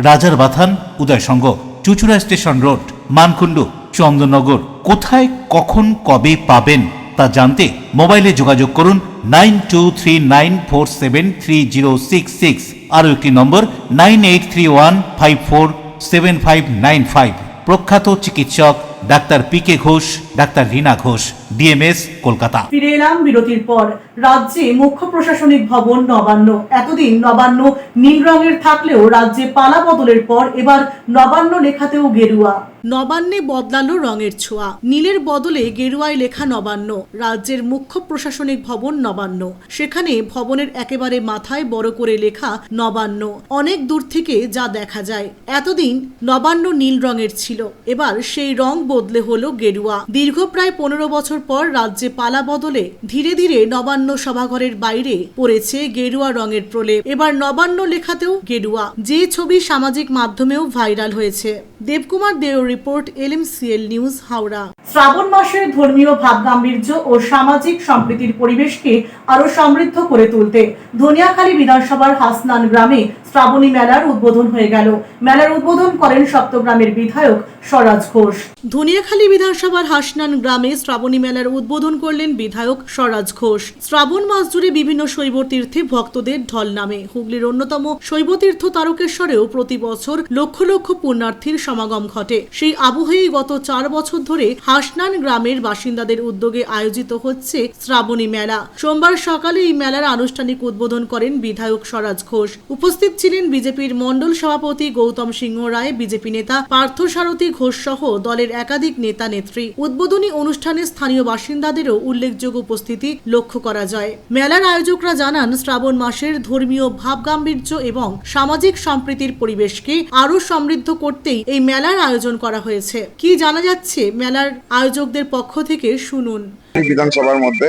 রাজার বাথান, উদয়সঙ্গ, চুচুড়া স্টেশন রোড, মানকুণ্ডু, চন্দননগর। কোথায়, কখন, কবে পাবেন তা জানতে মোবাইলে যোগাযোগ করুন 9239473066, আরও একটি নম্বর 9831547595। প্রখ্যাত চিকিৎসক doctor P K. Ghosh, doctor Rina Ghosh, DMS, Kolkata. ফিরে এলাম বিরতির পর। রাজ্যে মুখ্য প্রশাসনিক ভবন নবান্ন। এতদিন নবান্ন নীল রঙের থাকলেও রাজ্যে পালা বদলের পর এবার নবান্ন লেখাতেও গেরুয়া। নবান্নে বদলালো রঙের ছোঁয়া, নীলের বদলে গেরুয়ায় লেখা নবান্ন। রাজ্যের মুখ্য প্রশাসনিক ভবন নবান্ন, সেখানে ভবনের একেবারে মাথায় বড় করে লেখা নবান্ন। অনেক দূর থেকে যা দেখা যায়। এতদিন নবান্ন নীল রঙের ছিল, এবার সেই রং বদলে হলো গেরুয়া। দীর্ঘ প্রায় 15 বছর পর রাজ্যে পালা বদলে ধীরে ধীরে নবান্ন সভাঘরের বাইরে পড়েছে গেরুয়া রঙের প্রলেপ। এবার নবান্ন লেখাতেও গেরুয়া, যে ছবি সামাজিক মাধ্যমেও ভাইরাল হয়েছে। দেবকুমার দেও রিপোর্ট, LMCL নিউজ, হাওড়া। শ্রাবণ মাসের ধর্মীয় ভাবগাম্ভীর্য ও সামাজিক সম্প্রীতির পরিবেশকে আরো সমৃদ্ধ করে তুলতে ধনিয়াখালী বিধানসভার হাসনান গ্রামে শ্রাবণী মেলার উদ্বোধন হয়ে গেল। মেলার উদ্বোধন করেন সপ্তগ্রামের বিধায়ক স্বরাজ ঘোষ। ধনিয়াখালী বিধানসভার হাসনান গ্রামে শ্রাবণী মেলার উদ্বোধন করলেন বিধায়ক স্বরাজ ঘোষ। শ্রাবণ মাস জুড়ে বিভিন্ন শৈব তীর্থে ভক্তদের ঢল নামে। হুগলির অন্যতম শৈবতীর্থ তারকেশ্বরেও প্রতি বছর লক্ষ লক্ষ পুণ্যার্থীর সমাগম ঘটে। সেই আবহেই গত 4 বছর ধরে হাসনান গ্রামের বাসিন্দাদের উদ্যোগে আয়োজিত হচ্ছে শ্রাবণী মেলা। সোমবার সকালে এই মেলার আনুষ্ঠানিক উদ্বোধন করেন বিধায়ক স্বরাজ ঘোষ। উপস্থিত ছিলেন বিজেপির মণ্ডল সভাপতি গৌতম সিংহ রায়, বিজেপি নেতা পার্থসারথী ঘোষ সহ দলের একাধিক নেতা নেত্রী। উদ্বোধনী অনুষ্ঠানে স্থানীয় বাসিন্দাদেরও উল্লেখযোগ্য উপস্থিতি লক্ষ্য করা যায়। মেলার আয়োজকরা জানান, শ্রাবণ মাসের ধর্মীয় ভাবগাম্ভীর্য এবং সামাজিক সম্প্রীতির পরিবেশকে আরো সমৃদ্ধ করতেই এই মেলার আয়োজন করা হয়েছে। কি জানা যাচ্ছে মেলার আয়োজকদের পক্ষ থেকে, শুনুন। বিধানসভার মধ্যে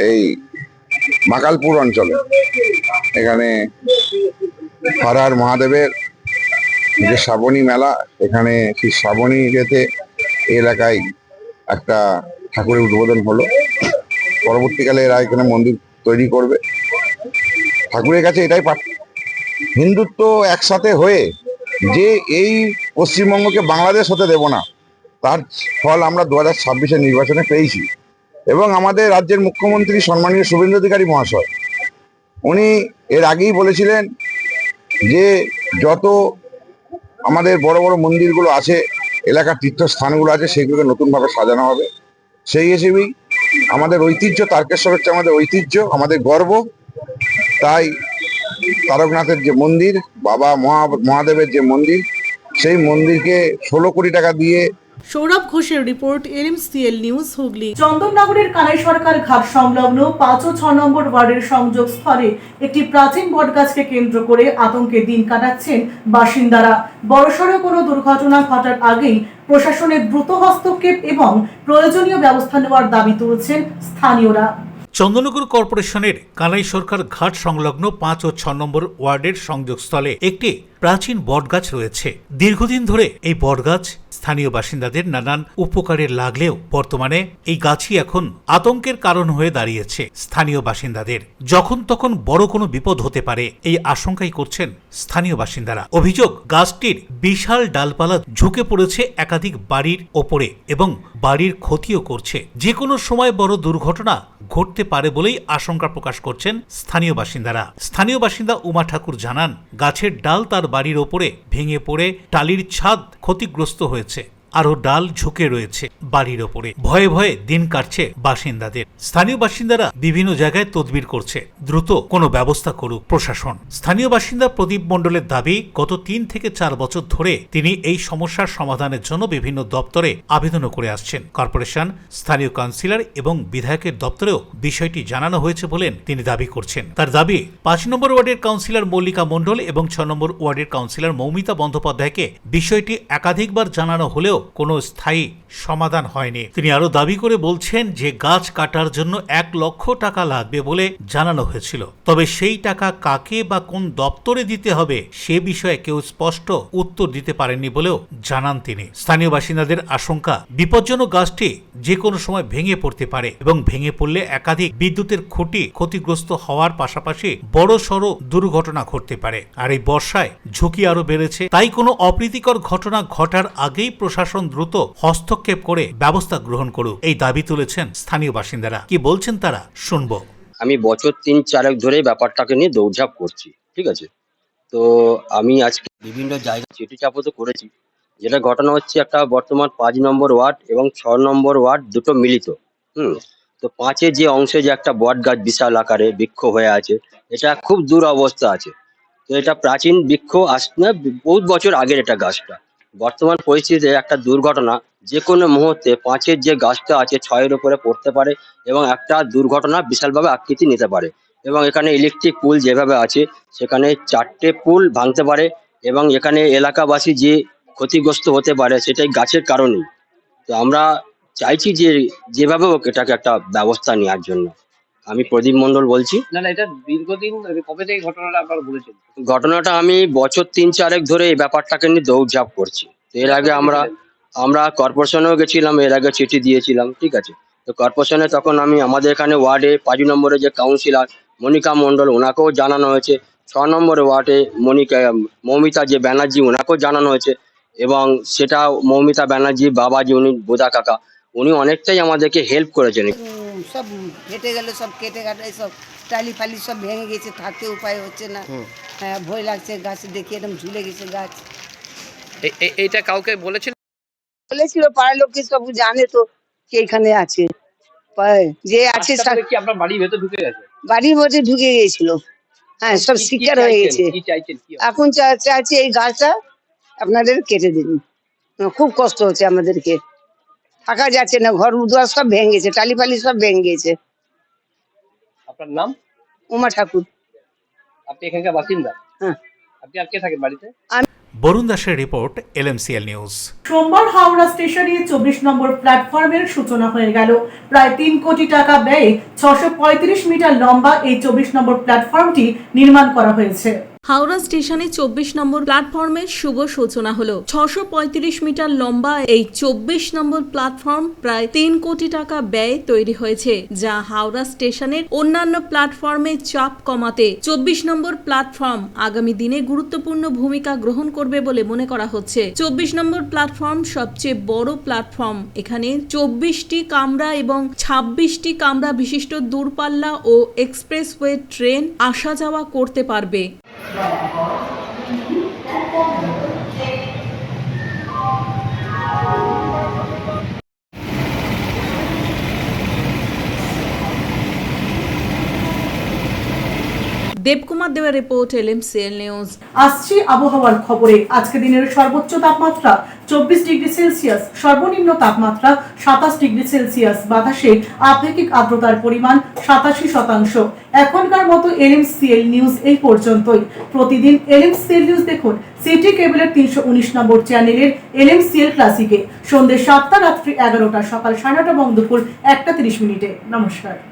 এই মাকালপুর অঞ্চলে এখানে হরহর মহাদেবের যে শ্রাবণী মেলা, এখানে সেই শ্রাবণী যেতে এলাকায় একটা ঠাকুরের উদ্বোধন হলো। পরবর্তীকালে এরা এখানে মন্দির তৈরি করবে। ঠাকুরের কাছে এটাই হিন্দুত্ব একসাথে হয়ে যে এই পশ্চিমবঙ্গকে বাংলাদেশ হতে দেব না, তার ফল আমরা 2026-এর নির্বাচনে পেয়েছি। এবং আমাদের রাজ্যের মুখ্যমন্ত্রী সম্মানীয় শুভেন্দু অধিকারী মহাশয়, উনি এর আগেই বলেছিলেন যে যত আমাদের বড় বড় মন্দিরগুলো আছে, এলাকার তীর্থস্থানগুলো আছে, সেগুলোকে নতুনভাবে সাজানো হবে। সেই হিসেবেই আমাদের ঐতিহ্য, তারকেশ্বর হচ্ছে আমাদের ঐতিহ্য, আমাদের গর্ব। তাই তারকনাথের যে মন্দির, বাবা মহাদেবের যে মন্দির, সেই মন্দিরকে 16 কোটি টাকা দিয়ে। সৌরভ ঘোষের রিপোর্ট, LMCL নিউজ, হুগলি। চন্দননগরের কানাই সরকার ঘাট সংলগ্ন 5 ও 6 নম্বর ওয়ার্ডের সংযোগ স্থলে একটি প্রাচীন বটগাছকে কেন্দ্র করে আতঙ্কে দিন কাটাচ্ছেন বাসিন্দারা। বড়সড় কোনো দুর্ঘটনা ঘটার আগেই প্রশাসনের দ্রুত হস্তক্ষেপ এবং প্রয়োজনীয় ব্যবস্থা নেওয়ার দাবি তুলছেন স্থানীয়রা। চন্দননগর কর্পোরেশনের কানাই সরকার ঘাট সংলগ্ন 5 ও 6 নম্বর ওয়ার্ডের সংযোগস্থলে একটি প্রাচীন বটগাছ রয়েছে। দীর্ঘদিন ধরে এই বটগাছ স্থানীয় বাসিন্দাদের নানান উপকারে লাগলেও বর্তমানে এই গাছই এখন আতঙ্কের কারণ হয়ে দাঁড়িয়েছে স্থানীয় বাসিন্দাদের। যখন তখন বড় কোনো বিপদ হতে পারে এই আশঙ্কাই করছেন স্থানীয় বাসিন্দারা। অভিযোগ, গাছটির বিশাল ডালপালা ঝুঁকে পড়েছে একাধিক বাড়ির ওপরে এবং বাড়ির ক্ষতিও করছে। যে কোনো সময় বড় দুর্ঘটনা ঘটতে পারে বলেই আশঙ্কা প্রকাশ করছেন স্থানীয় বাসিন্দারা। স্থানীয় বাসিন্দা উমা ঠাকুর জানান, গাছের ডাল তার বাড়ির ওপরে ভেঙে পড়ে টালির ছাদ ক্ষতিগ্রস্ত হয়েছে, আরো ডাল ঝুঁকে রয়েছে বাড়ির ওপরে। ভয়ে ভয়ে দিন কাটছে বাসিন্দাদের। স্থানীয় বাসিন্দারা বিভিন্ন জায়গায় তদবির করছে, দ্রুত কোনো ব্যবস্থা করুক প্রশাসন। স্থানীয় বাসিন্দা প্রদীপ মণ্ডলের দাবি, গত 3 থেকে 4 বছর ধরে তিনি এই সমস্যার সমাধানের জন্য বিভিন্ন দপ্তরে আবেদনও করে আসছেন। কর্পোরেশন, স্থানীয় কাউন্সিলর এবং বিধায়কের দপ্তরেও বিষয়টি জানানো হয়েছে বলেন তিনি দাবি করছেন। তার দাবি, 5 নম্বর ওয়ার্ডের কাউন্সিলর মল্লিকা মণ্ডল এবং 6 নম্বর ওয়ার্ডের কাউন্সিলর মৌমিতা বন্দ্যোপাধ্যায়কে বিষয়টি একাধিকবার জানানো হলেও কোনো স্থায়ী সমাধান হয়নি। তিনি আরো দাবি করে বলছেন যে গাছ কাটার জন্য 1 লক্ষ টাকা লাগবে বলে জানানো হয়েছিল, তবে সেই টাকা কাকে বা কোন দপ্তরে দিতে হবে সে বিষয়ে কেউ স্পষ্ট উত্তর দিতে পারেননি বলেও জানান তিনি। স্থানীয় বাসিন্দাদের আশঙ্কা, বিপজ্জনক গাছটি যে কোনো সময় ভেঙে পড়তে পারে এবং ভেঙে পড়লে একাধিক বিদ্যুতের খুঁটি ক্ষতিগ্রস্ত হওয়ার পাশাপাশি বড় সড় দুর্ঘটনা ঘটতে পারে। আর এই বর্ষায় ঝুঁকি আরো বেড়েছে, তাই কোনো অপ্রীতিকর ঘটনা ঘটার আগেই প্রশাসন দ্রুত হস্তক্ষেপ করে ব্যবস্থা গ্রহণ করুক, এই দাবি তুলেছেন স্থানীয় বাসিন্দারা। কি বলছেন তারা, শুনবো। আমি বছর 3-4 ধরে ব্যাপারটাকে নিয়ে দৌড়ঝাঁপ করছি, ঠিক আছে। তো আমি আজকে বিভিন্ন জায়গায় চিঠি চাপও তো করেছি। যেটা ঘটনা হচ্ছে, একটা বর্তমান 5 নম্বর ওয়ার্ড এবং 6 নম্বর ওয়ার্ড দুটো মিলিত। তো 5-এ যে অংশে যে একটা বট গাছ বিশাল আকারে বৃক্ষ হয়ে আছে, এটা খুব দুরবস্থা আছে। তো এটা প্রাচীন বৃক্ষ, না বহুত বছর আগের এটা গাছটা। বর্তমান পরিস্থিতিতে একটা দুর্ঘটনা যে কোনো মুহূর্তে 5-এর যে গাছটা আছে 6-এর উপরে পড়তে পারে এবং একটা দুর্ঘটনা বিশালভাবে আকৃতি নিতে পারে। এবং এখানে ইলেকট্রিক পুল যেভাবে আছে, সেখানে 4টে পুল ভাঙতে পারে এবং এখানে এলাকাবাসী যে ক্ষতিগ্রস্ত হতে পারে সেটাই গাছের কারণেই। তো আমরা চাইছি যে যেভাবে হোক এটাকে একটা ব্যবস্থা নেওয়ার জন্য। আমি প্রদীপ মণ্ডল বলছি। না, এটা দীর্ঘদিন কবে থেকে ঘটনাটা আপনারা বলেছেন? ঘটনাটা আমি বছর 3-4 ধরে এই ব্যাপারটাকে নিয়ে দৌড়ঝাঁপ করছি। এর আগে আমরা কর্পোরেশনেও গেছিলাম, এর আগে চিঠি দিয়েছিলাম, ঠিক আছে। তো কর্পোরেশনে তখন আমাদের এখানে ওয়ার্ডে 5 নম্বরে যে কাউন্সিলর মনিকা মণ্ডল, ওনাকেও জানানো হয়েছে। 6 নম্বর ওয়ার্ডে মৌমিতা যে ব্যানার্জি, ওনাকেও জানানো হয়েছে। এবং সেটা মৌমিতা ব্যানার্জি বাবাজি, উনি বোদা কাকা, উনি অনেকটাই আমাদেরকে হেল্প করেছেন। সব ফেটে গেল, সব কেটে কাটে, সব টালি ফালি সব ভেঙে গেছে, থাকতে উপায় হচ্ছে না। হ্যাঁ, ভয় লাগছে, গাছ দেখে একদম ঝুলে গেছে গাছ। এইটা কাউকে বলেছিল? বলেছিল পাড়ার লোককে, সব জানে তো কে এখানে আছে, যে আছে। কি আপনার বাড়ির ভেতর ঢুকে গেছে? বাড়ির মধ্যে ঢুকে গিয়েছিল, হ্যাঁ, সব শিকার হয়ে গেছে। এখন চাইছি এই গাছটা আপনাদের কেটে দিন, খুব কষ্ট হচ্ছে আমাদেরকে, থাকা যাচ্ছে না, ঘর দুয়ার সব ভেঙে গেছে, টালি ফালি সব ভেঙে গেছে। আপনার নাম? উমা ঠাকুর। আপনি এখানকার বাসিন্দা? হ্যাঁ। আপনি আর কে থাকেন বাড়িতে? বরুণ দাসের রিপোর্ট, LMCL নিউজ। সোমবার হাওড়া স্টেশনে 24 নম্বর প্ল্যাটফর্মের সূচনা হয়ে গেল। প্রায় 3 কোটি টাকা ব্যয়ে 635 মিটার লম্বা এই 24 নম্বর প্ল্যাটফর্মটি নির্মাণ করা হয়েছে। হাওড়া স্টেশনে 24 নম্বর প্ল্যাটফর্মের শুভ সূচনা হলো। 635 মিটার লম্বা এই 24 নম্বর প্ল্যাটফর্ম প্রায় 3 কোটি টাকা ব্যয়ে তৈরি হয়েছে, যা হাওড়া স্টেশনের অন্যান্য প্ল্যাটফর্মে চাপ কমাতে 24 নম্বর প্ল্যাটফর্ম আগামী দিনে গুরুত্বপূর্ণ ভূমিকা গ্রহণ করবে বলে মনে করা হচ্ছে। 24 নম্বর প্ল্যাটফর্ম সবচেয়ে বড় প্ল্যাটফর্ম। এখানে 24টি কামরা এবং 26টি কামরা বিশিষ্ট দূরপাল্লা ও এক্সপ্রেসওয়ে ট্রেন আসা যাওয়া করতে পারবে। দেবকুমার দেওয়ার রিপোর্ট, LMCL নিউজ। আসছি আবহাওয়ার খবরে। আজকে দিনের সর্বোচ্চ তাপমাত্রা 24 ডিগ্রি সেলসিয়াস, সর্বনিম্ন তাপমাত্রা 27 ডিগ্রি সেলসিয়াস। বাতাসে আপেক্ষিক আর্দ্রতার পরিমাণ 87%। এখনকার মতো LMCL নিউজ এই পর্যন্তই। প্রতিদিন LMCL নিউজ দেখুন সিটি কেবলের 319 নম্বর চ্যানেলের LMCL ক্লাসিকে সন্ধ্যে 7টা, রাত্রি 11টা, সকাল 9:30 এবং দুপুর 1:30। নমস্কার।